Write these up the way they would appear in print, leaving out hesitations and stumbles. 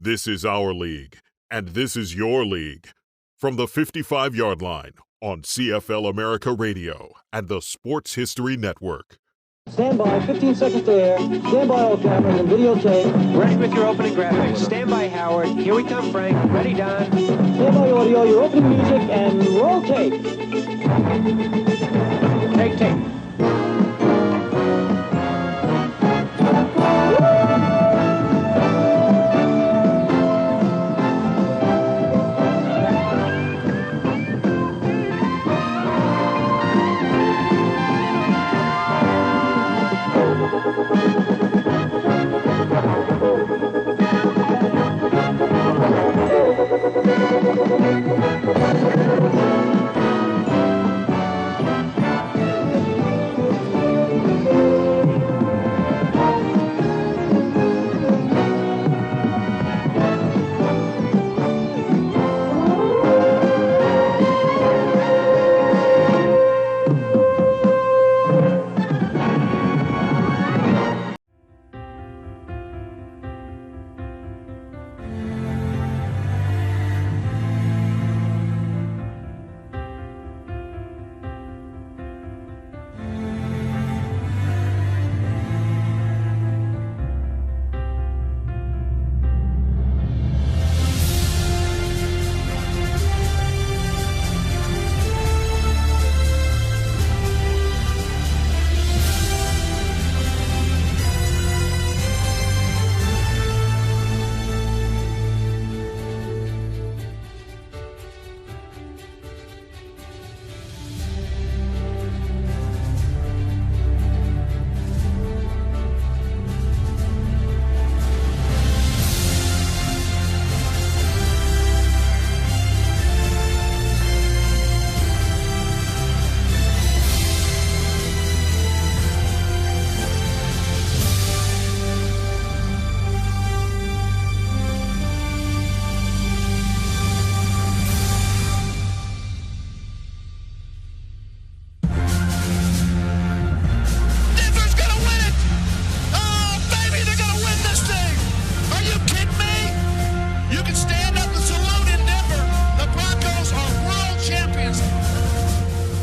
This is our league, and this is your league. From the 55-yard line on CFL America Radio and the Sports History Network. Stand by, 15 seconds to air. Stand by all cameras and videotape. Ready with your opening graphics. Stand by, Howard. Here we come, Frank. Ready, Don. Stand by audio, your opening music, and roll tape. Take tape.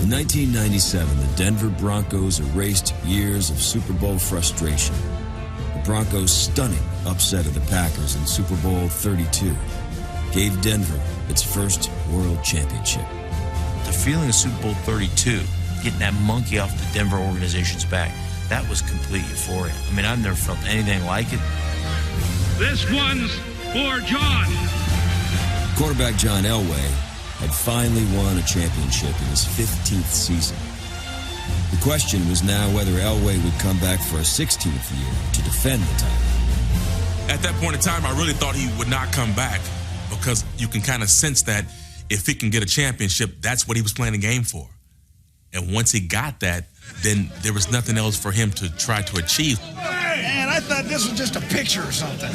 In 1997, the Denver Broncos erased years of Super Bowl frustration. The Broncos' stunning upset of the Packers in Super Bowl XXXIII gave Denver its first world championship. The feeling of Super Bowl XXXII, getting that monkey off the Denver organization's back, that was complete euphoria. I mean, I've never felt anything like it. This one's for John. Quarterback John Elway had finally won a championship in his 15th season. The question was now whether Elway would come back for a 16th year to defend the title. At that point in time, I really thought he would not come back because you can kind of sense that if he can get a championship, that's what he was playing the game for. And once he got that, then there was nothing else for him to try to achieve. Man, I thought this was just a picture or something.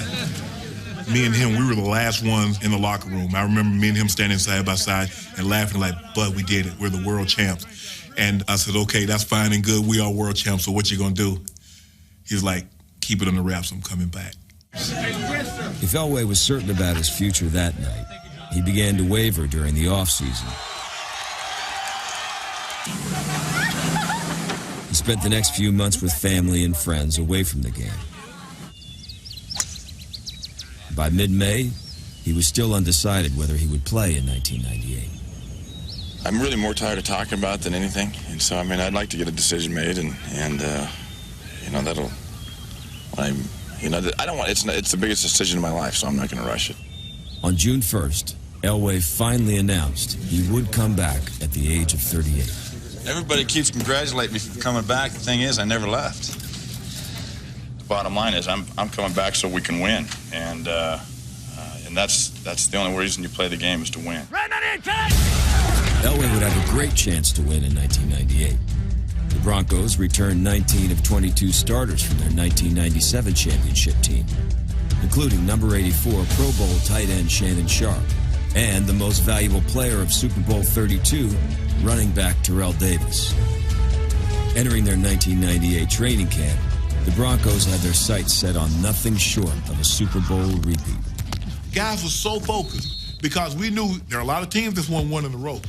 Me and him, we were the last ones in the locker room. I remember me and him standing side by side and laughing like, "Bud, we did it. We're the world champs." And I said, "Okay, that's fine and good. We are world champs, so what you gonna do?" He's like, "Keep it on the wraps. I'm coming back." If Elway was certain about his future that night, he began to waver during the offseason. He spent the next few months with family and friends away from the game. By mid-May, he was still undecided whether he would play in 1998. I'm really more tired of talking about it than anything, and so, I mean, I'd like to get a decision made, and you know, that'll, I don't want, it's the biggest decision of my life, so I'm not going to rush it. On June 1st, Elway finally announced he would come back at the age of 38. Everybody keeps congratulating me for coming back. The thing is, I never left. The bottom line is, I'm coming back so we can win, and that's the only reason you play the game is to win. Elway would have a great chance to win in 1998. The Broncos returned 19 of 22 starters from their 1997 championship team, including number 84 Pro Bowl tight end Shannon Sharp, and the most valuable player of Super Bowl XXXII, running back Terrell Davis. Entering their 1998 training camp, the Broncos had their sights set on nothing short of a Super Bowl repeat. Guys were so focused because we knew there are a lot of teams that's won one in a row.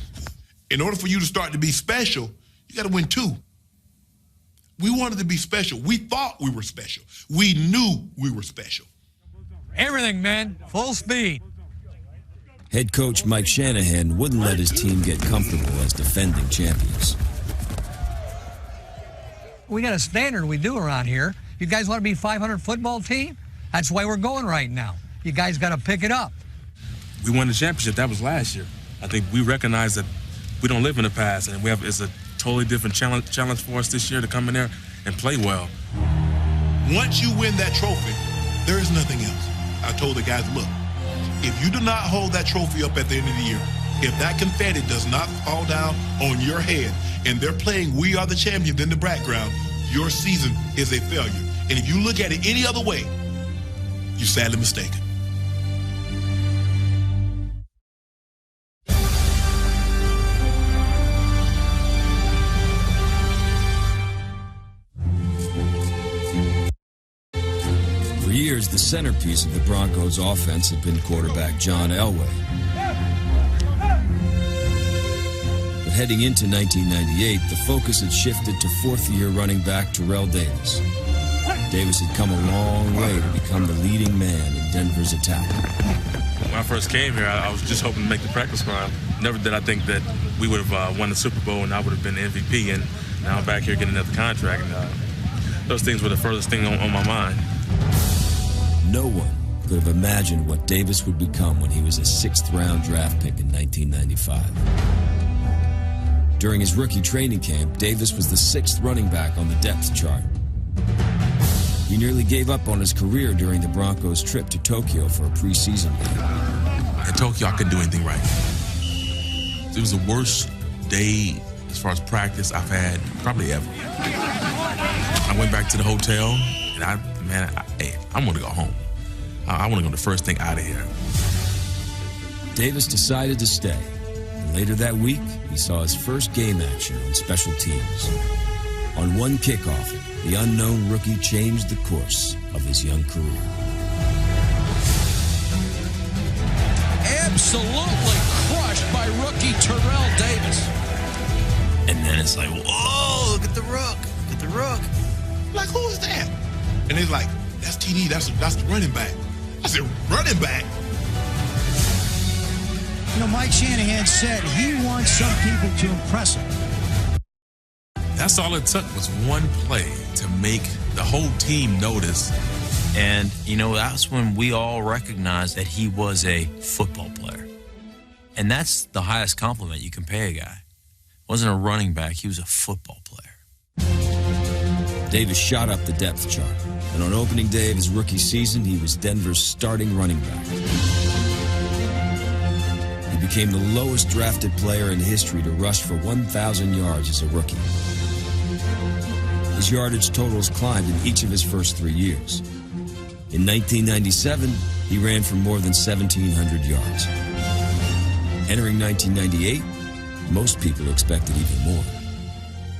In order for you to start to be special, you got to win two. We wanted to be special. We thought we were special. We knew we were special. Everything, man. Full speed. Head coach Mike Shanahan wouldn't let his team get comfortable as defending champions. We got a standard we do around here. You guys want to be a 500 football team? That's the way we're going right now. You guys got to pick it up. We won the championship. That was last year. I think we recognize that we don't live in the past, and it's a totally different challenge for us this year to come in there and play well. Once you win that trophy, there is nothing else. I told the guys, look, if you do not hold that trophy up at the end of the year, if that confetti does not fall down on your head and they're playing We Are the Champions in the background, your season is a failure. And if you look at it any other way, you're sadly mistaken. For years, the centerpiece of the Broncos' offense had been quarterback John Elway. But heading into 1998, the focus had shifted to fourth-year running back Terrell Davis. Davis had come a long way to become the leading man in Denver's attack. When I first came here, I was just hoping to make the practice squad. Never did I think that we would have won the Super Bowl and I would have been the MVP, and now I'm back here getting another contract. And those things were the furthest thing on my mind. No one could have imagined what Davis would become when he was a sixth-round draft pick in 1995. During his rookie training camp, Davis was the sixth running back on the depth chart. He nearly gave up on his career during the Broncos' trip to Tokyo for a preseason game. In Tokyo, I couldn't do anything right. It was the worst day as far as practice I've had probably ever. I went back to the hotel, and I want to go home. I want to go the first thing out of here. Davis decided to stay. And later that week, he saw his first game action on special teams. On one kickoff, the unknown rookie changed the course of his young career. Absolutely crushed by rookie Terrell Davis. And then it's like, whoa, look at the rook. Look at the rook. Like, who is that? And he's like, that's TD, that's the running back. I said, running back? You know, Mike Shanahan said he wants some people to impress him. That's all it took was one play to make the whole team notice. And, that's when we all recognized that he was a football player. And that's the highest compliment you can pay a guy. Wasn't a running back, he was a football player. Davis shot up the depth chart, and on opening day of his rookie season, he was Denver's starting running back. He became the lowest drafted player in history to rush for 1,000 yards as a rookie. His yardage totals climbed in each of his first 3 years. In 1997, he ran for more than 1,700 yards. Entering 1998, most people expected even more.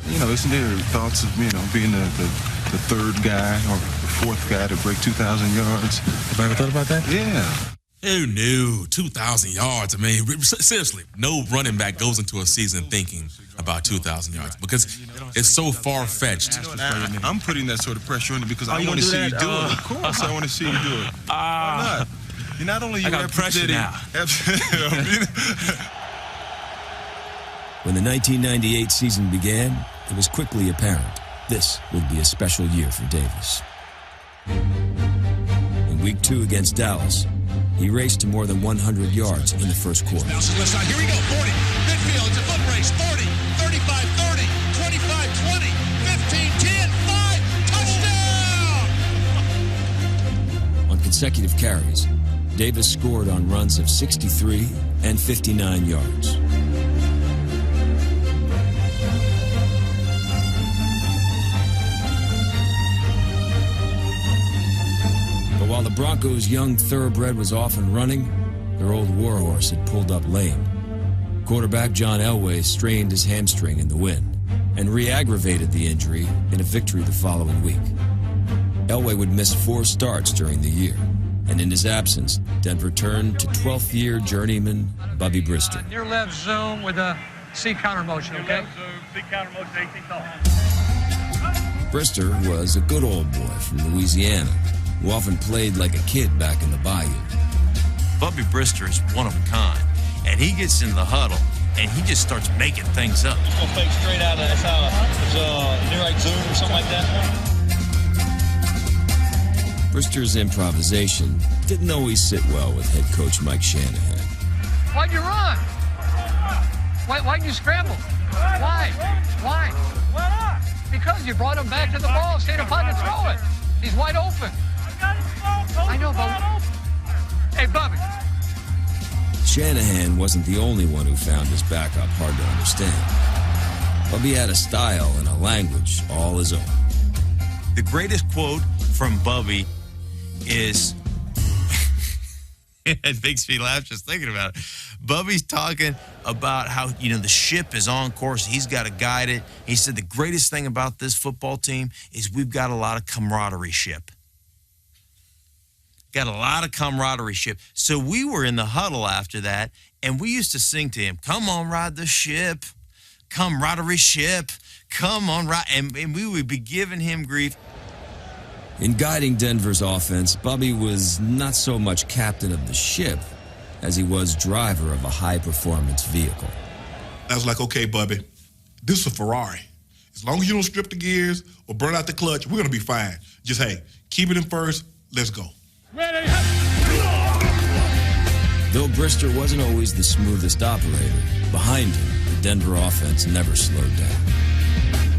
Isn't there thoughts of, being the third guy or the fourth guy to break 2,000 yards? Have I ever thought about that? Yeah. Who knew? 2,000 yards. I mean, seriously, no running back goes into a season thinking about 2,000 yards because it's so far-fetched. I'm putting that sort of pressure on you because I want to see you do it. Of course, I want to see you do it. Why not? You're not only I got pressure now. When the 1998 season began, it was quickly apparent this would be a special year for Davis. In Week 2 against Dallas, he raced to more than 100 yards in the first quarter. Now, left side. Here we go. 40. Midfield. It's a foot race. 40. 35. 30. 25. 20. 15. 10. 5. Touchdown! On consecutive carries, Davis scored on runs of 63 and 59 yards. But while the Broncos' young thoroughbred was off and running, their old warhorse had pulled up lame. Quarterback John Elway strained his hamstring in the win and re-aggravated the injury in a victory the following week. Elway would miss 4 starts during the year And in his absence, Denver turned to 12th-year journeyman Bubby Brister. Near left zoom with a C counter motion, okay? C counter motion, 18 tall. Brister was a good old boy from Louisiana who often played like a kid back in the bayou. Bubby Brister is one of a kind, and he gets in the huddle, and he just starts making things up. He's going to fake straight out of that. That's how near right zoom or something like that. Brister's improvisation didn't always sit well with head coach Mike Shanahan. Why'd you run? Why'd you scramble? Why? Because you brought him back to the ball, stayed upon to throw it. He's wide open. I know, Bubby. Hey, Bubby. Shanahan wasn't the only one who found his backup hard to understand. Bubby had a style and a language all his own. The greatest quote from Bubby is, it makes me laugh just thinking about it. Bubby's talking about how, the ship is on course. He's got to guide it. He said the greatest thing about this football team is we've got a lot of camaraderie ship. Got a lot of camaraderie ship. So we were in the huddle after that, and we used to sing to him, come on, ride the ship, camaraderie ship, come on, ride. And we would be giving him grief. In guiding Denver's offense, Bubby was not so much captain of the ship as he was driver of a high-performance vehicle. I was like, okay, Bubby, this is a Ferrari. As long as you don't strip the gears or burn out the clutch, we're going to be fine. Just, hey, keep it in first. Let's go. Ready. Though Brister wasn't always the smoothest operator, behind him, the Denver offense never slowed down.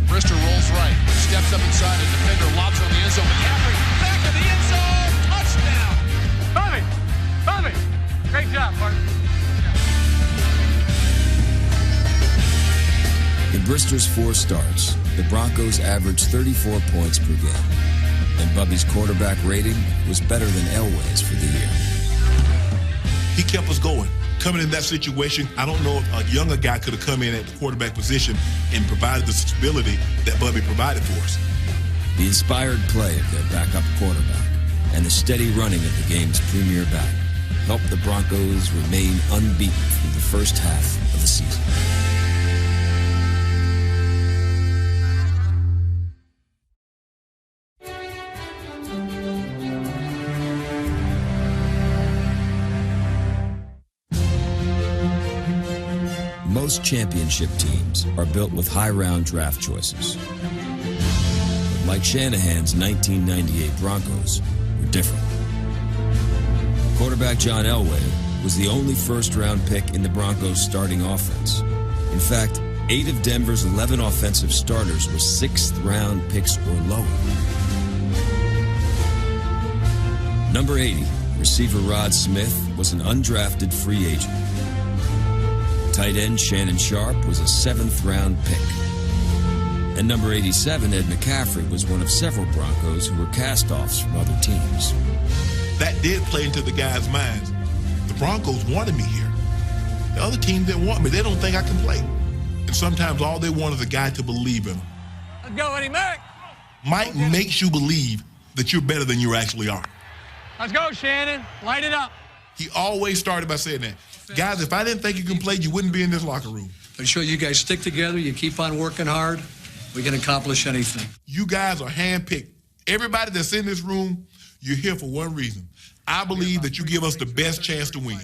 Brister rolls right, steps up inside, a defender lobs on the end zone. McCaffrey back to the end zone, touchdown! Bubby! Great job, partner. In Brister's 4 starts, the Broncos averaged 34 points per game, and Bubby's quarterback rating was better than Elway's for the year. He kept us going. Coming in that situation, I don't know if a younger guy could have come in at the quarterback position and provided the stability that Bubby provided for us. The inspired play of their backup quarterback and the steady running of the game's premier back helped the Broncos remain unbeaten through the first half of the season. Most championship teams are built with high-round draft choices. But like Shanahan's 1998 Broncos were different. Quarterback John Elway was the only first-round pick in the Broncos' starting offense. In fact, 8 of Denver's 11 offensive starters were 6th-round picks or lower. Number 80, receiver Rod Smith, was an undrafted free agent. Tight end Shannon Sharp was a 7th-round pick. And number 87, Ed McCaffrey, was one of several Broncos who were cast-offs from other teams. That did play into the guys' minds. The Broncos wanted me here. The other team didn't want me. They don't think I can play. And sometimes all they want is a guy to believe in them. Let's go, Eddie Mac. Mike makes you believe that you're better than you actually are. Let's go, Shannon. Light it up. He always started by saying that. Guys, if I didn't think you can play, you wouldn't be in this locker room. I'm sure you guys stick together, you keep on working hard, we can accomplish anything. You guys are handpicked. Everybody that's in this room, you're here for one reason. I believe that you give us the best chance to win.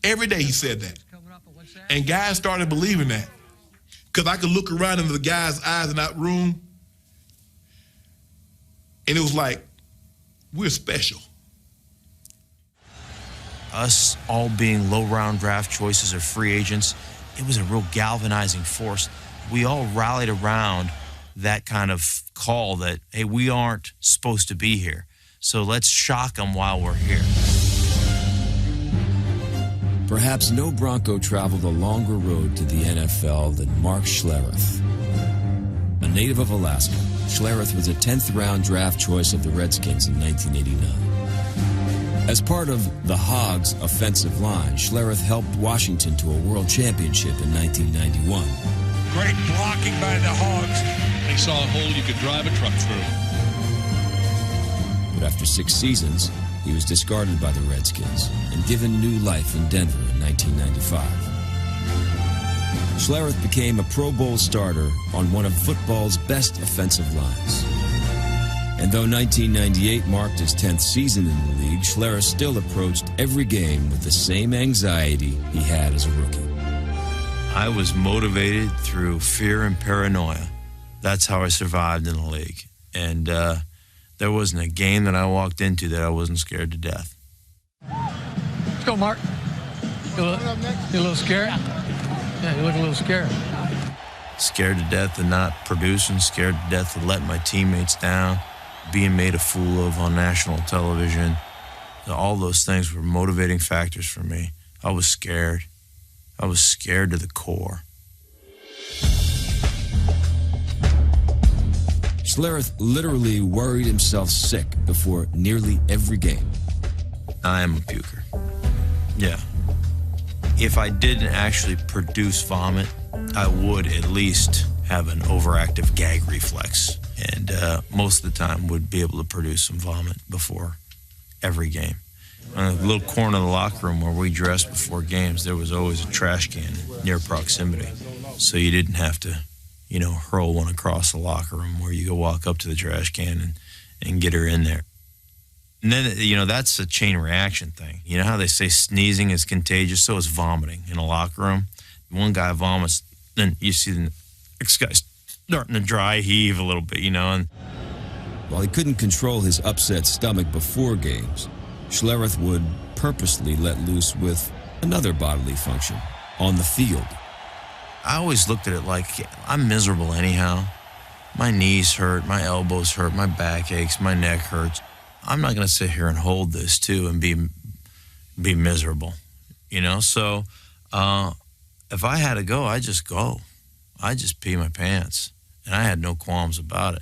Every day he said that. And guys started believing that. Because I could look around into the guys' eyes in that room, and it was like, we're special. Us all being low-round draft choices or free agents, it was a real galvanizing force. We all rallied around that kind of call that, hey, we aren't supposed to be here, so let's shock them while we're here. Perhaps no Bronco traveled a longer road to the NFL than Mark Schlereth. A native of Alaska, Schlereth was a 10th-round draft choice of the Redskins in 1989. As part of the Hogs' offensive line, Schlereth helped Washington to a world championship in 1991. Great blocking by the Hogs. They saw a hole you could drive a truck through. But after 6 seasons, he was discarded by the Redskins and given new life in Denver in 1995. Schlereth became a Pro Bowl starter on one of football's best offensive lines. And though 1998 marked his 10th season in the league, Schlereth still approached every game with the same anxiety he had as a rookie. I was motivated through fear and paranoia. That's how I survived in the league. And there wasn't a game that I walked into that I wasn't scared to death. Let's go, Mark. You a little scared? Yeah, you look a little scared. Scared to death of not producing, scared to death of letting my teammates down, being made a fool of on national television. All those things were motivating factors for me. I was scared. I was scared to the core. Schlereth literally worried himself sick before nearly every game. I am a puker. Yeah. If I didn't actually produce vomit, I would at least have an overactive gag reflex. And most of the time would be able to produce some vomit before every game. In a little corner of the locker room where we dressed before games, there was always a trash can near proximity. So you didn't have to, hurl one across the locker room where you go walk up to the trash can and get her in there. And then, that's a chain reaction thing. You know how they say sneezing is contagious? So is vomiting in a locker room. One guy vomits, then you see the next guy starting to dry heave a little bit, and while he couldn't control his upset stomach before games, Schlereth would purposely let loose with another bodily function on the field. I always looked at it like I'm miserable anyhow. My knees hurt, my elbows hurt, my back aches, my neck hurts. I'm not going to sit here and hold this too and be miserable, So if I had to go, I'd just go. I'd just pee my pants, and I had no qualms about it.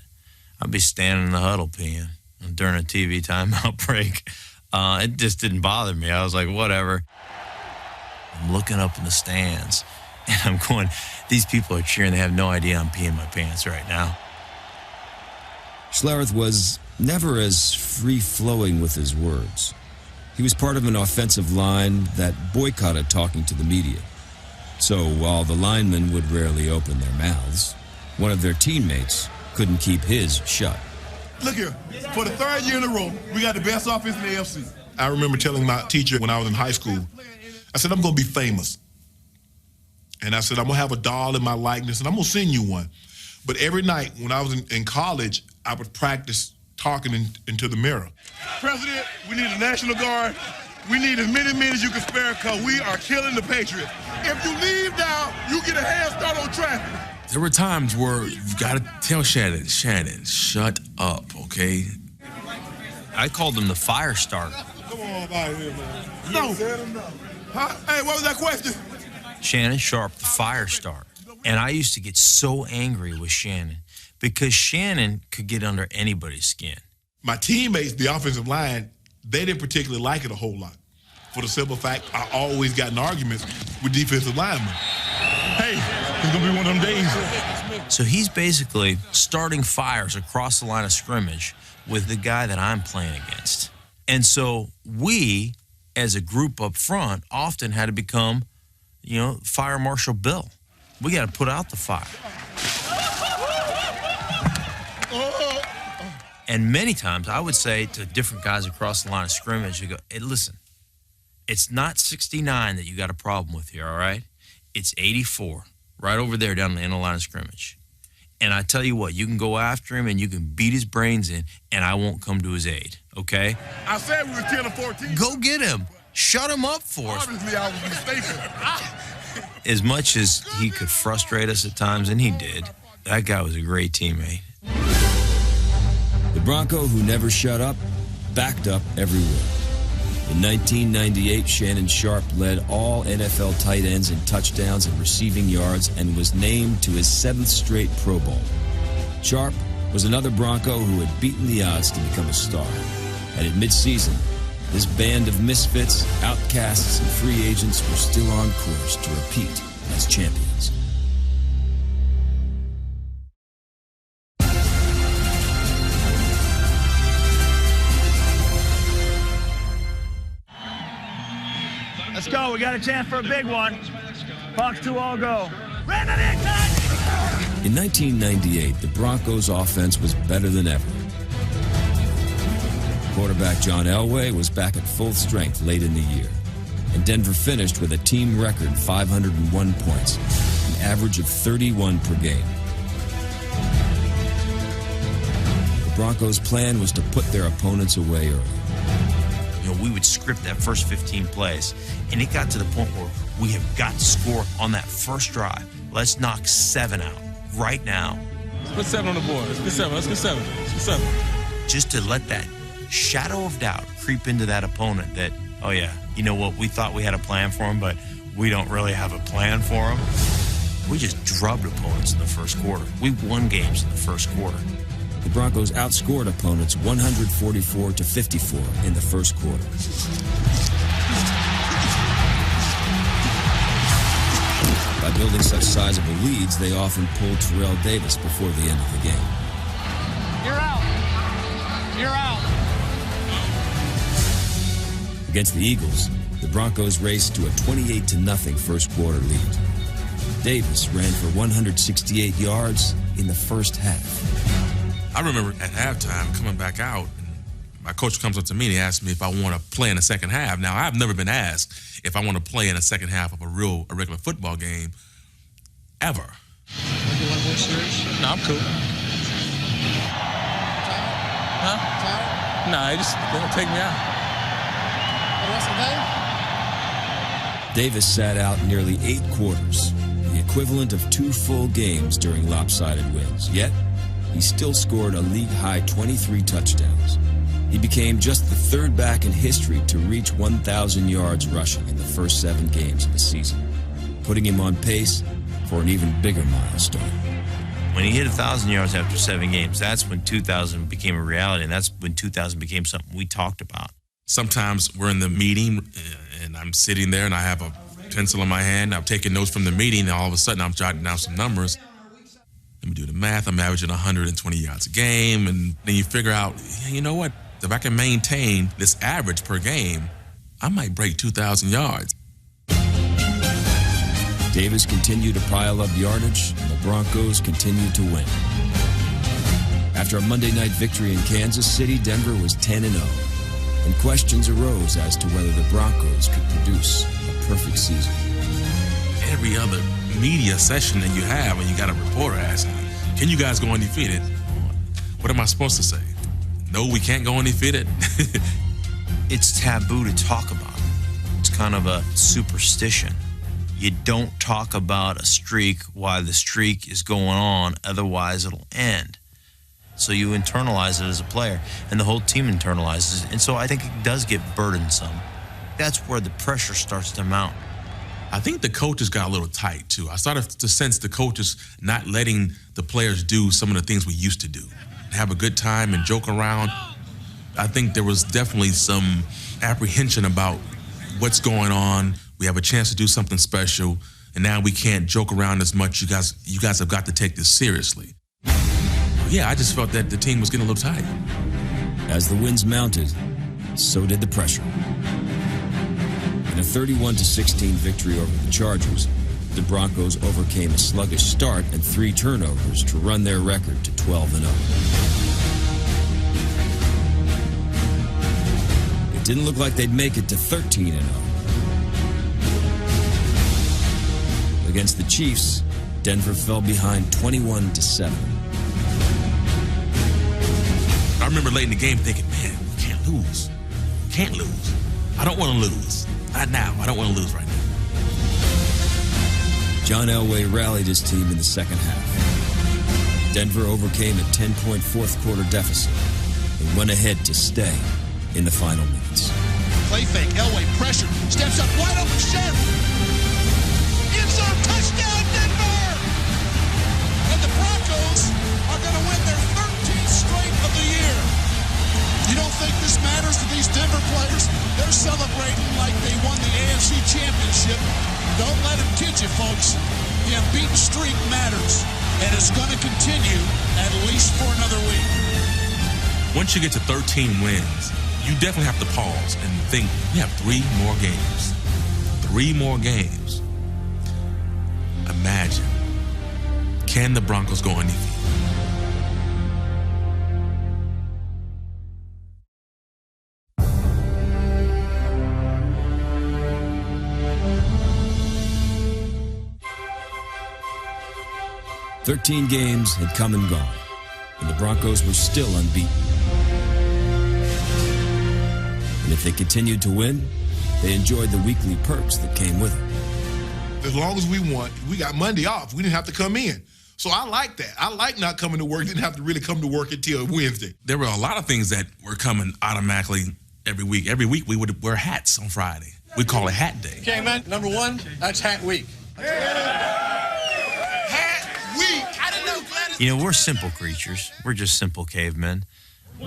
I'd be standing in the huddle peeing during a TV timeout break. It just didn't bother me. I was like, whatever. I'm looking up in the stands, and I'm going, these people are cheering. They have no idea I'm peeing my pants right now. Schlereth was never as free-flowing with his words. He was part of an offensive line that boycotted talking to the media. So while the linemen would rarely open their mouths, one of their teammates couldn't keep his shut. Look here, for the third year in a row, we got the best offense in the AFC. I remember telling my teacher when I was in high school, I said, I'm going to be famous. And I said, I'm going to have a doll in my likeness, and I'm going to send you one. But every night when I was in college, I would practice talking into the mirror. President, we need a National Guard. We need as many men as you can spare because we are killing the Patriots. If you leave now, you get a head start on traffic. There were times where you've got to tell Shannon, shut up, okay? I called him the fire starter. Come on by here, man. No. Huh? Hey, what was that question? Shannon Sharp, the fire starter. And I used to get so angry with Shannon because Shannon could get under anybody's skin. My teammates, the offensive line, they didn't particularly like it a whole lot. For the simple fact, I always got in arguments with defensive linemen. Hey, it's going to be one of them days. So he's basically starting fires across the line of scrimmage with the guy that I'm playing against. And so we, as a group up front, often had to become, Fire Marshal Bill. We got to put out the fire. And many times I would say to different guys across the line of scrimmage, you go, hey, listen, it's not 69 that you got a problem with here, all right? It's 84, right over there down the end of the line of scrimmage. And I tell you what, you can go after him and you can beat his brains in, and I won't come to his aid, okay? I said we were 10 or 14. Go get him. Shut him up for us. Obviously, I was mistaken. As much as he could frustrate us at times, and he did, that guy was a great teammate. The Bronco who never shut up, backed up everywhere. In 1998, Shannon Sharp led all NFL tight ends in touchdowns and receiving yards and was named to his 7th straight Pro Bowl. Sharp was another Bronco who had beaten the odds to become a star. And at midseason, this band of misfits, outcasts, and free agents were still on course to repeat as champions. Let's go. We got a chance for a big one. Fox 2 all go. In 1998, the Broncos' offense was better than ever. Quarterback John Elway was back at full strength late in the year, and Denver finished with a team record 501 points, an average of 31 per game. The Broncos' plan was to put their opponents away early. We would script that first 15 plays, and it got to the point where we have got to score on that first drive. Let's knock 7 out right now. Let's put 7 on the board. Let's get 7. Let's get 7. Let's get 7. Just to let that shadow of doubt creep into that opponent that, oh yeah, you know what, we thought we had a plan for him, but we don't really have a plan for him. We just drubbed opponents in the first quarter. We won games in the first quarter. The Broncos outscored opponents 144-54 in the first quarter. By building such sizable leads, they often pulled Terrell Davis before the end of the game. You're out. You're out. Against the Eagles, the Broncos raced to a 28-0 first quarter lead. Davis ran for 168 yards in the first half. I remember at halftime coming back out, and my coach comes up to me and he asks me if I want to play in the second half. Now, I've never been asked if I want to play in the second half of a regular football game, ever. You want to win series? No, I'm cool. Huh? Tired? Nah, they just don't take me out. For the rest of the day? Davis sat out nearly 8 quarters, the equivalent of 2 full games during lopsided wins. Yet, he still scored a league-high 23 touchdowns. He became just the 3rd back in history to reach 1,000 yards rushing in the first 7 games of the season, putting him on pace for an even bigger milestone. When he hit 1,000 yards after 7 games, that's when 2,000 became a reality, and that's when 2,000 became something we talked about. Sometimes we're in the meeting, and I'm sitting there, and I have a pencil in my hand. I'm taking notes from the meeting, and all of a sudden I'm jotting down some numbers. Let me do the math. I'm averaging 120 yards a game, and then you figure out, you know what? If I can maintain this average per game, I might break 2,000 yards. Davis continued to pile up yardage, and the Broncos continued to win. After a Monday night victory in Kansas City, Denver was 10-0, and questions arose as to whether the Broncos could produce a perfect season. Every other media session that you have when you got a reporter asking, can you guys go undefeated? What am I supposed to say? No, we can't go undefeated. It's taboo to talk about it. It's kind of a superstition. You don't talk about a streak while the streak is going on, otherwise it'll end. So you internalize it as a player, and the whole team internalizes it. And so I think it does get burdensome. That's where the pressure starts to mount. I think the coaches got a little tight, too. I started to sense the coaches not letting the players do some of the things we used to do. Have a good time and joke around. I think there was definitely some apprehension about what's going on. We have a chance to do something special, and now we can't joke around as much. You guys have got to take this seriously. Yeah, I just felt that the team was getting a little tight. As the wins mounted, so did the pressure. In a 31-16 victory over the Chargers, the Broncos overcame a sluggish start and 3 turnovers to run their record to 12-0. It didn't look like they'd make it to 13-0. Against the Chiefs, Denver fell behind 21-7. I remember late in the game thinking, man, we can't lose. Can't lose. I don't want to lose. Not now. I don't want to lose right now. John Elway rallied his team in the second half. Denver overcame a 10-point fourth quarter deficit and went ahead to stay in the final minutes. Play fake. Elway pressure. Steps up. Wide open. Sharp. End zone. Touchdown, Denver! And the Broncos are going to win their 13th straight of the year. You don't think this matters to these Denver players? They're celebrating like they won the AFC Championship. Don't let them kid you, folks. The unbeaten streak matters, and it's going to continue at least for another week. Once you get to 13 wins, you definitely have to pause and think, we have 3 more games. 3 more games. Imagine, can the Broncos go undefeated? "13 games had come and gone, and the Broncos were still unbeaten. And if they continued to win, they enjoyed the weekly perks that came with it. As long as we won, we got Monday off. We didn't have to come in. So I like that. I like not coming to work. Didn't have to really come to work until Wednesday. There were a lot of things that were coming automatically every week. Every week we would wear hats on Friday. We call it Hat Day. Okay, man, number 1, that's Hat Week. You know, we're simple creatures. We're just simple cavemen.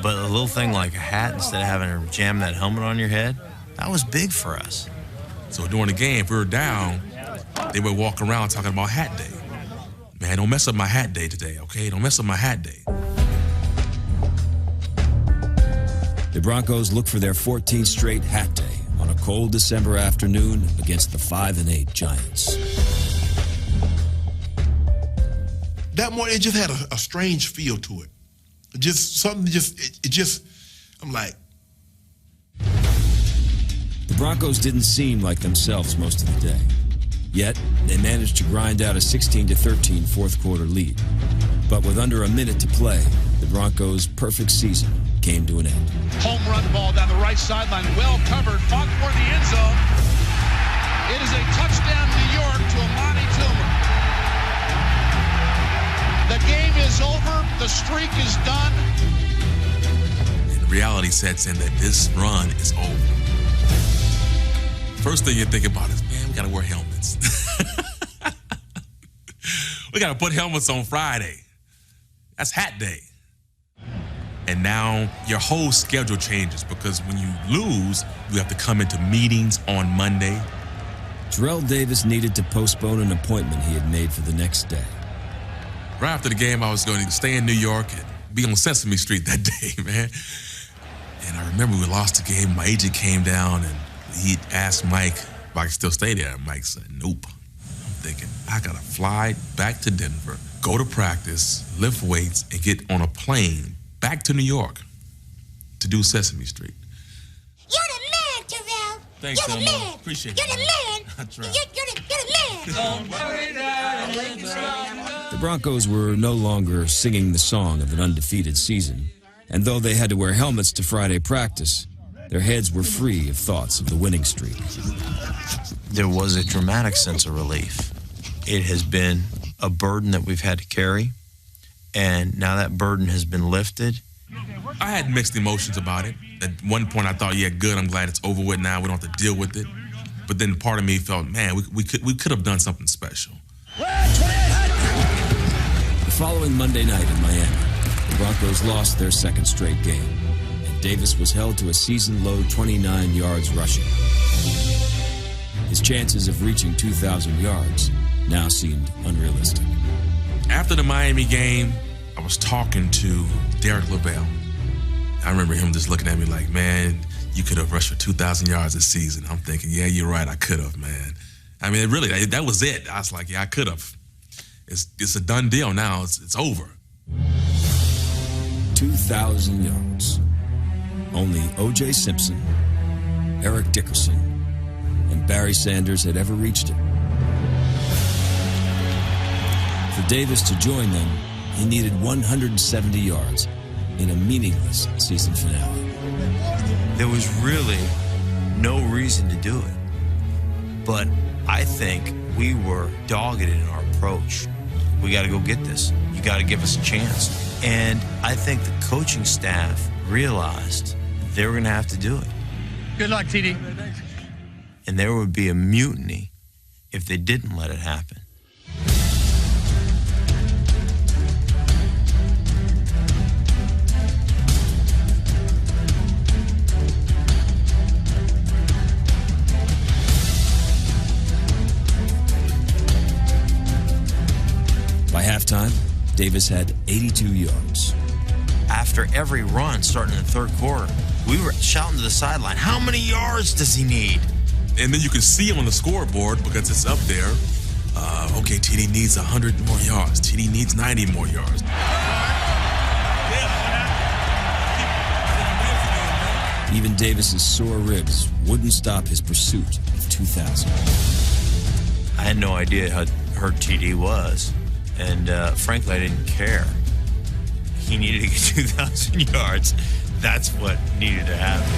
But a little thing like a hat, instead of having to jam that helmet on your head, that was big for us. So during the game, if we were down, they would walk around talking about Hat Day. Man, don't mess up my Hat Day today, okay? Don't mess up my Hat Day. The Broncos look for their 14th straight Hat Day on a cold December afternoon against the 5-8 Giants. That morning, it just had a strange feel to it. Just something, I'm like. The Broncos didn't seem like themselves most of the day. Yet, they managed to grind out a 16-13 fourth quarter lead. But with under a minute to play, the Broncos' perfect season came to an end. Home run ball down the right sideline, well covered, fought for the end zone. It is a touchdown, New York, to Amani Toomer. The game is over. The streak is done. And reality sets in that this run is over. First thing you think about is, man, we got to wear helmets. We got to put helmets on Friday. That's Hat Day. And now your whole schedule changes because when you lose, you have to come into meetings on Monday. Terrell Davis needed to postpone an appointment he had made for the next day. Right after the game, I was going to stay in New York and be on Sesame Street that day, man. And I remember we lost the game. My agent came down and he asked Mike if I could still stay there. And Mike said, nope. I'm thinking, I got to fly back to Denver, go to practice, lift weights, and get on a plane back to New York to do Sesame Street. You're the man, Terrell. Thanks, You're the Elmo. man. Appreciate You're it. the man. That's right. You're the man. The Broncos were no longer singing the song of an undefeated season, and though they had to wear helmets to Friday practice, their heads were free of thoughts of the winning streak. There was a dramatic sense of relief. It has been a burden that we've had to carry, and now that burden has been lifted. I had mixed emotions about it. At one point, I thought, yeah, good, I'm glad it's over with now. We don't have to deal with it. But then part of me felt, man, we could have done something special. The following Monday night in Miami, the Broncos lost their second straight game, and Davis was held to a season-low 29 yards rushing. His chances of reaching 2,000 yards now seemed unrealistic. After the Miami game, I was talking to Derek LaBelle. I remember him just looking at me like, man, you could have rushed for 2,000 yards this season. I'm thinking, yeah, you're right, I could have, man. I mean, really, that was it. I was like, yeah, I could have. It's a done deal now. It's over. 2,000 yards. Only O.J. Simpson, Eric Dickerson, and Barry Sanders had ever reached it. For Davis to join them, he needed 170 yards in a meaningless season finale. There was really no reason to do it. But I think we were dogged in our approach. We got to go get this. You got to give us a chance. And I think the coaching staff realized they were going to have to do it. Good luck, TD. And there would be a mutiny if they didn't let it happen. By halftime, Davis had 82 yards. After every run starting in the third quarter, we were shouting to the sideline, how many yards does he need? And then you can see on the scoreboard, because it's up there, okay, TD needs 100 more yards. TD needs 90 more yards. Even Davis's sore ribs wouldn't stop his pursuit of 2,000. I had no idea how hurt TD was, and frankly, I didn't care. He needed to get 2,000 yards. That's what needed to happen.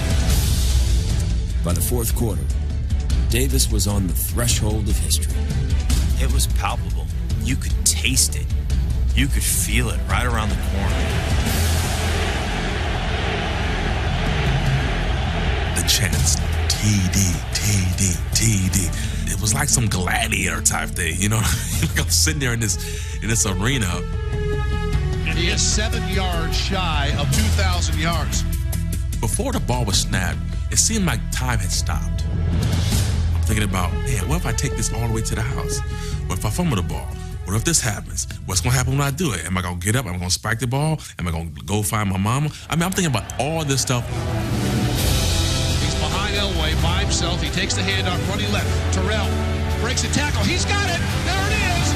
By the fourth quarter, Davis was on the threshold of history. It was palpable. You could taste it. You could feel it right around the corner. The chants, TD, TD, TD. It was like some gladiator type thing, you know? Like I'm sitting there in this arena. He is 7 yards shy of 2,000 yards. Before the ball was snapped, it seemed like time had stopped. I'm thinking about, man, what if I take this all the way to the house? What if I fumble the ball? What if this happens? What's going to happen when I do it? Am I going to get up? Am I going to spike the ball? Am I going to go find my mama? I mean, I'm thinking about all this stuff. He's behind Elway by himself. He takes the handoff, running left. Terrell breaks a tackle. He's got it. There it is.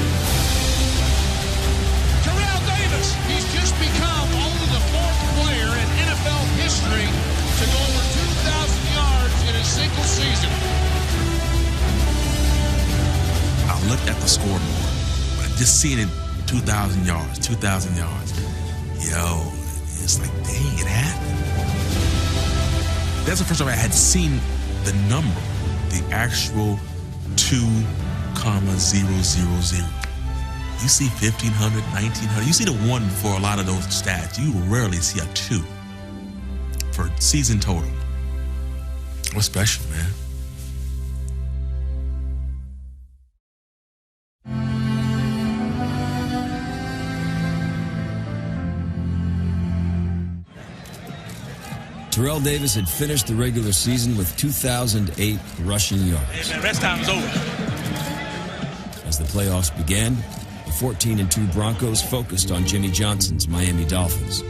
Terrell Davis. He's just become only the fourth player in NFL history to go over 2,000 yards in a single season. I looked at the scoreboard, but just seeing it 2,000 yards, 2,000 yards. Yo, it's like, dang, it happened. That's the first time I had seen the number, the actual 2,000. You see 1,500, 1,900. You see the one for a lot of those stats. You rarely see a 2 for season total. What's special, man? Terrell Davis had finished the regular season with 2,008 rushing yards. Hey, man, rest time is over. As the playoffs began, the 14-2 Broncos focused on Jimmy Johnson's Miami Dolphins.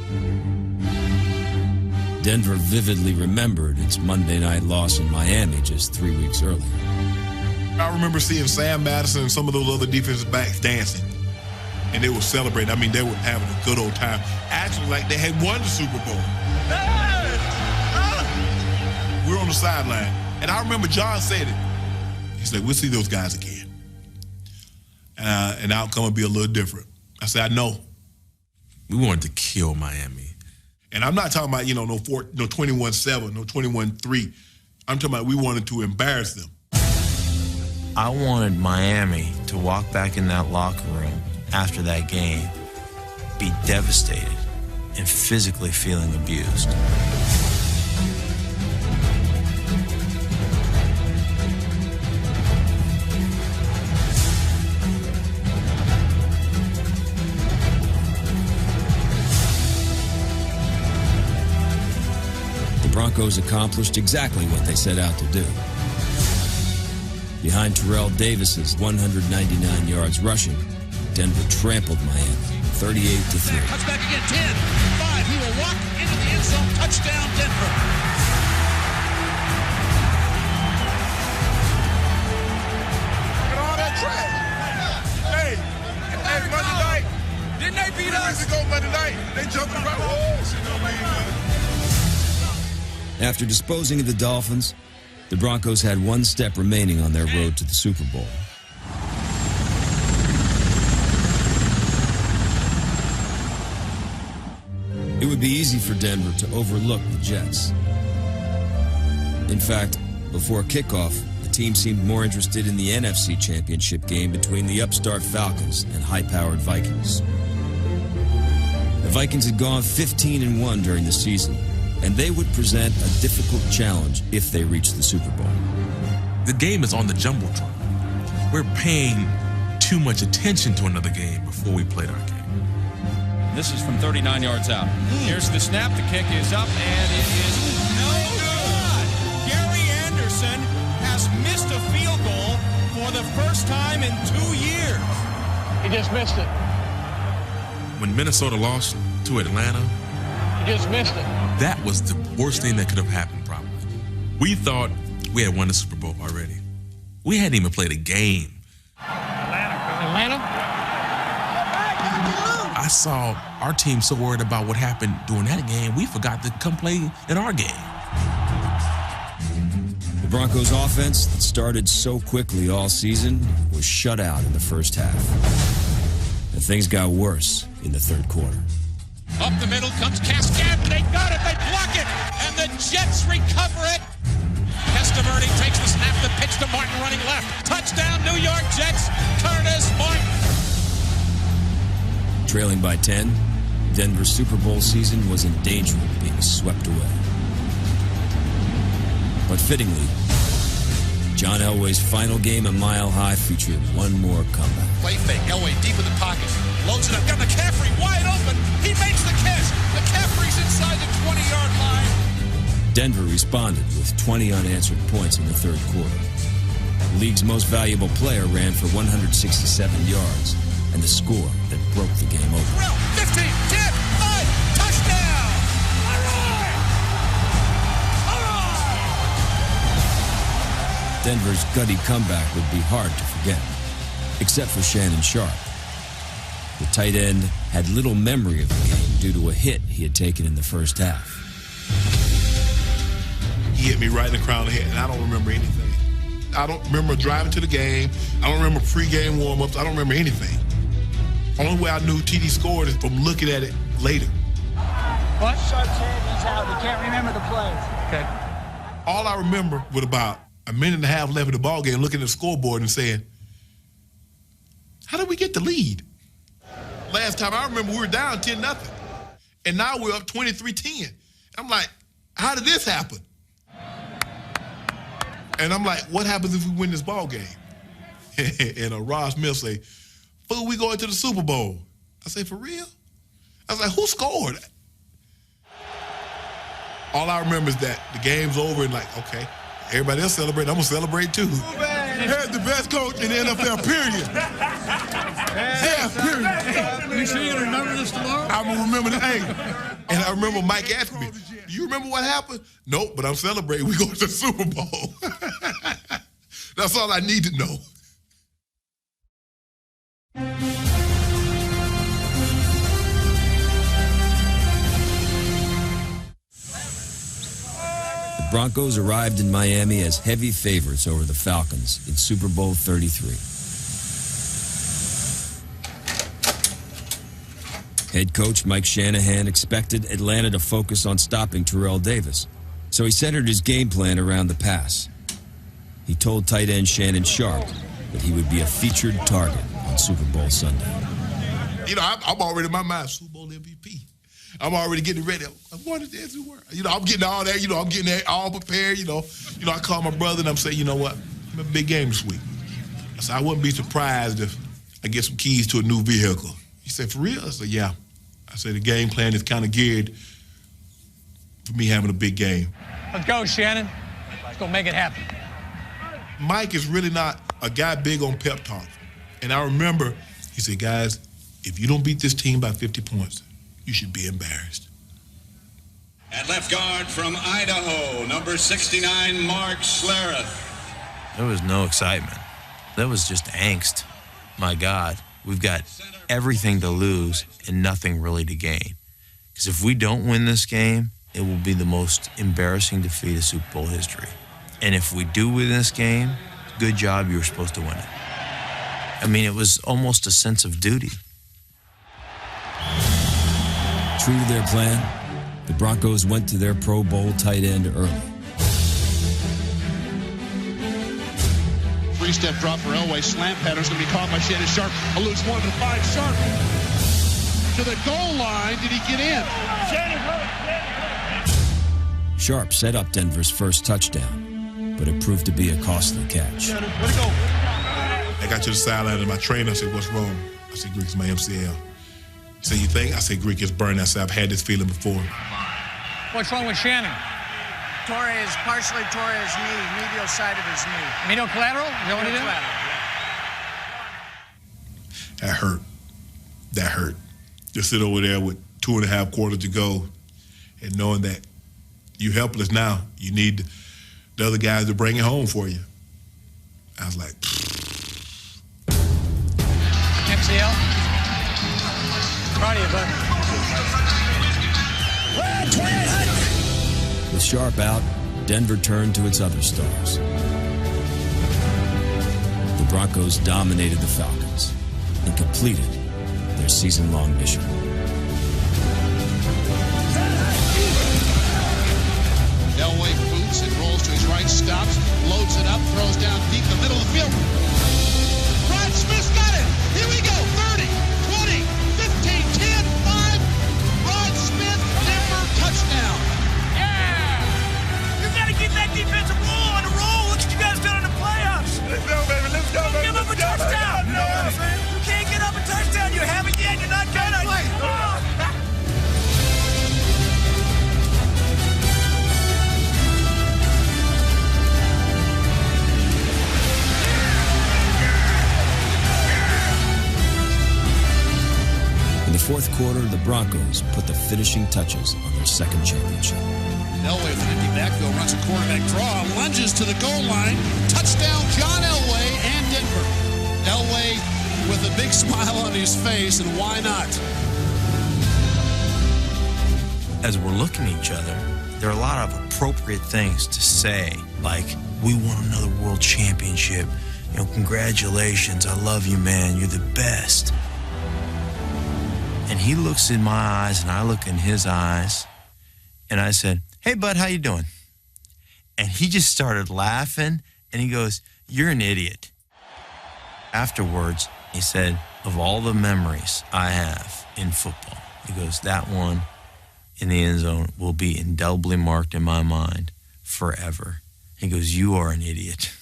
Denver vividly remembered its Monday night loss in Miami just 3 weeks earlier. I remember seeing Sam Madison and some of those other defensive backs dancing, and they were celebrating. I mean, they were having a good old time. Actually, like they had won the Super Bowl. We were on the sideline, and I remember John said it. He said, we'll see those guys again. And the outcome will be a little different. I said, I know. We wanted to kill Miami. And I'm not talking about, no 21-7, no 21-3. I'm talking about we wanted to embarrass them. I wanted Miami to walk back in that locker room after that game, be devastated, and physically feeling abused. The Broncos accomplished exactly what they set out to do. Behind Terrell Davis's 199 yards rushing, Denver trampled Miami 38-3. Cuts back again, 10-5. He will walk into the end zone. Touchdown, Denver. Look at all that trash. Hey, Monday night. Didn't they beat us? 3 weeks ago, Monday night. They jumped around. After disposing of the Dolphins, the Broncos had one step remaining on their road to the Super Bowl. It would be easy for Denver to overlook the Jets. In fact, before kickoff, the team seemed more interested in the NFC Championship game between the upstart Falcons and high-powered Vikings. The Vikings had gone 15-1 during the season, and they would present a difficult challenge if they reached the Super Bowl. The game is on the Jumbotron. We're paying too much attention to another game before we played our game. This is from 39 yards out. Here's the snap. The kick is up, and it is no good. Gary Anderson has missed a field goal for the first time in 2 years. He just missed it. When Minnesota lost to Atlanta, He just missed it. that was the worst thing that could have happened, probably. We thought we had won the Super Bowl already. We hadn't even played a game. Atlanta? I saw our team so worried about what happened during that game, we forgot to come play in our game. The Broncos offense that started so quickly all season was shut out in the first half. And things got worse in the third quarter. Up the middle comes Cascade. They got it. They block it. And the Jets recover it. Testaverde takes the snap. The pitch to Martin running left. Touchdown, New York Jets. Curtis Martin. Trailing by 10, Denver's Super Bowl season was in danger of being swept away. But fittingly, John Elway's final game at Mile High featured one more comeback. Play fake. Elway deep in the pocket. Loads it up. Got McCaffrey wide open. He makes the catch. McCaffrey's inside the 20-yard line. Denver responded with 20 unanswered points in the third quarter. The league's most valuable player ran for 167 yards, and the score that broke the game open. 15, 10, 5, touchdown! Denver's gutty comeback would be hard to forget, except for Shannon Sharp. The tight end had little memory of the game due to a hit he had taken in the first half. He hit me right in the crown of the head, and I don't remember anything. I don't remember driving to the game. I don't remember pre-game warm-ups. I don't remember anything. Only way I knew TD scored is from looking at it later. What? Sharp's head, he's out. He can't remember the plays. Okay. All I remember was about a minute and a half left in the ball game, looking at the scoreboard and saying, how did we get the lead? Last time I remember we were down 10-0, and now we're up 23-10. I'm like, how did this happen? And I'm like, what happens if we win this ball game? And Ross Smith say, fool, we going to the Super Bowl. I say, for real? I was like, who scored? All I remember is that the game's over and like, okay, everybody else celebrating, I'm going to celebrate too. Here's the best coach in the NFL, period. Yeah, period. You sure you're going to remember this tomorrow? I'm going to remember the hey. And I remember Mike asking me, do you remember what happened? Nope, but I'm celebrating. We go to the Super Bowl. That's all I need to know. The Broncos arrived in Miami as heavy favorites over the Falcons in Super Bowl XXXIII. Head coach Mike Shanahan expected Atlanta to focus on stopping Terrell Davis, so he centered his game plan around the pass. He told tight end Shannon Sharp that he would be a featured target on Super Bowl Sunday. You know, I'm already in my mind, Super Bowl MVP. I'm already getting ready. I'm going to dance the world. You know, I'm getting all that. You know, I'm getting that all prepared. You know, I call my brother and I'm saying, you know what? I'm a big game this week. I said, I wouldn't be surprised if I get some keys to a new vehicle. He said, for real? I said, yeah. I said, the game plan is kind of geared for me having a big game. Let's go, Shannon. Let's go make it happen. Mike is really not a guy big on pep talk. And I remember, he said, guys, if you don't beat this team by 50 points, you should be embarrassed. At left guard from Idaho, number 69, Mark Schlereth. There was no excitement. There was just angst. My God, we've got everything to lose and nothing really to gain. Because if we don't win this game, it will be the most embarrassing defeat of Super Bowl history. And if we do win this game, good job, you were supposed to win it. I mean, it was almost a sense of duty. True to their plan, the Broncos went to their Pro Bowl tight end early. Three-step drop for Elway. Slam pattern's going to be caught by Shannon Sharp. A loose 1 to 5. Sharp to the goal line. Did he get in? Sharp set up Denver's first touchdown, but it proved to be a costly catch. I got to the sideline and my trainer said, what's wrong? I said, Greek, it's my MCL. He said, you think? I said, Greek, it's burned. I said, I've had this feeling before. What's wrong with Shannon? Partially tore his knee, medial side of his knee. Medial collateral? Is that what it is? That hurt. That hurt. To sit over there with 2.5 quarters to go and knowing that you're helpless now, you need the other guys to bring it home for you. I was like, MCL. Proud of you, bud. With Sharp out, Denver turned to its other stars. The Broncos dominated the Falcons and completed their season-long mission. Elway boots and rolls to his right, stops, loads it up, throws down deep the middle of the field. Rod Smith's got it. Here we go. 30, 20, 15, 10, 5. Rod Smith, Denver, touchdown. Yeah! You got to keep that defensive roll on the roll. Look what you guys done in the playoffs. Let's go, baby. Let's go, baby. Give up a touchdown. You know what I'm saying? You can't get up a touchdown. You haven't yet. You're not done. In the fourth quarter, the Broncos put the finishing touches on their second championship. Elway with an empty backfield, runs a quarterback draw, lunges to the goal line. Touchdown, John Elway and Denver. Elway with a big smile on his face, and why not? As we're looking at each other, there are a lot of appropriate things to say, like, we won another world championship. You know, congratulations, I love you, man, you're the best. And he looks in my eyes, and I look in his eyes, and I said, hey, bud, how you doing? And he just started laughing, and he goes, you're an idiot. Afterwards, he said, of all the memories I have in football, he goes, that one in the end zone will be indelibly marked in my mind forever. He goes, you are an idiot.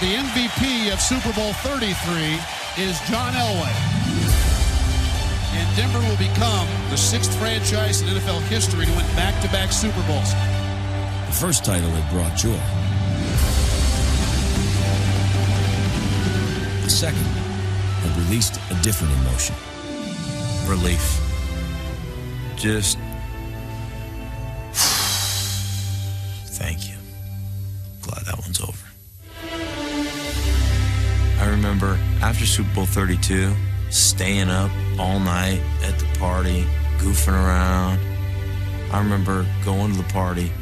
The MVP of Super Bowl XXXIII is John Elway. And Denver will become the 6th franchise in NFL history to win back-to-back Super Bowls. The first title had brought joy. The second had released a different emotion. Relief. Just thank you. Glad that one's over. I remember after Super Bowl XXXII, staying up all night at the party, goofing around. I remember going to the party,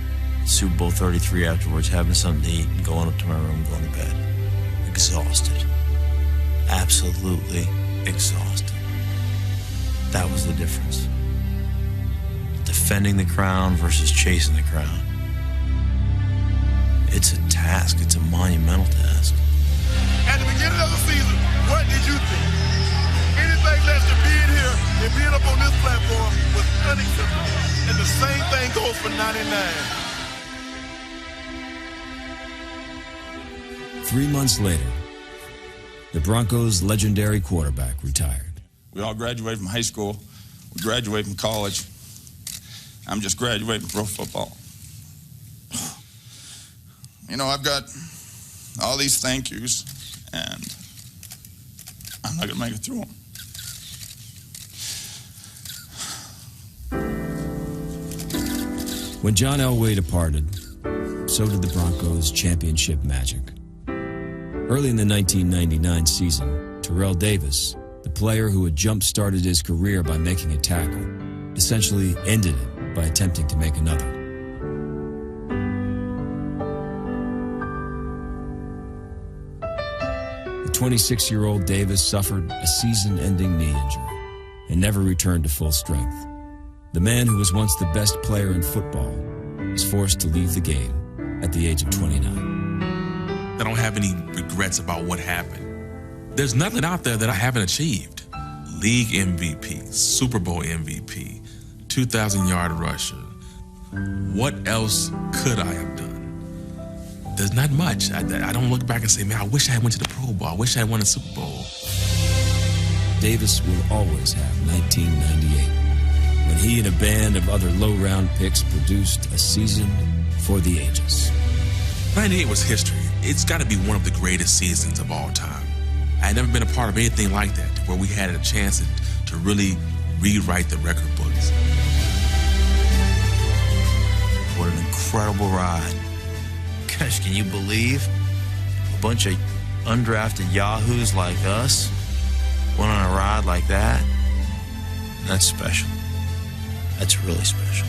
Super Bowl XXXIII afterwards, having something to eat and going up to my room, going to bed. Exhausted. Absolutely exhausted. That was the difference. Defending the crown versus chasing the crown. It's a task. It's a monumental task. At the beginning of the season, what did you think? Anything less than being here and being up on this platform was unacceptable. And the same thing goes for 99. 3 months later, the Broncos' legendary quarterback retired. We all graduated from high school. We graduated from college. I'm just graduating from pro football. You know, I've got all these thank yous, and I'm not going to make it through them. When John Elway departed, so did the Broncos' championship magic. Early in the 1999 season, Terrell Davis, the player who had jump-started his career by making a tackle, essentially ended it by attempting to make another. The 26-year-old Davis suffered a season-ending knee injury and never returned to full strength. The man who was once the best player in football was forced to leave the game at the age of 29. I don't have any regrets about what happened. There's nothing out there that I haven't achieved. League MVP, Super Bowl MVP, 2,000-yard rusher. What else could I have done? There's not much. I don't look back and say, man, I wish I had went to the Pro Bowl. I wish I had won a Super Bowl. Davis will always have 1998, when he and a band of other low-round picks produced a season for the ages. 98 was history. It's got to be one of the greatest seasons of all time. I had never been a part of anything like that, where we had a chance to really rewrite the record books. what an incredible ride. Gosh, can you believe a bunch of undrafted yahoos like us went on a ride like that? That's special. That's really special.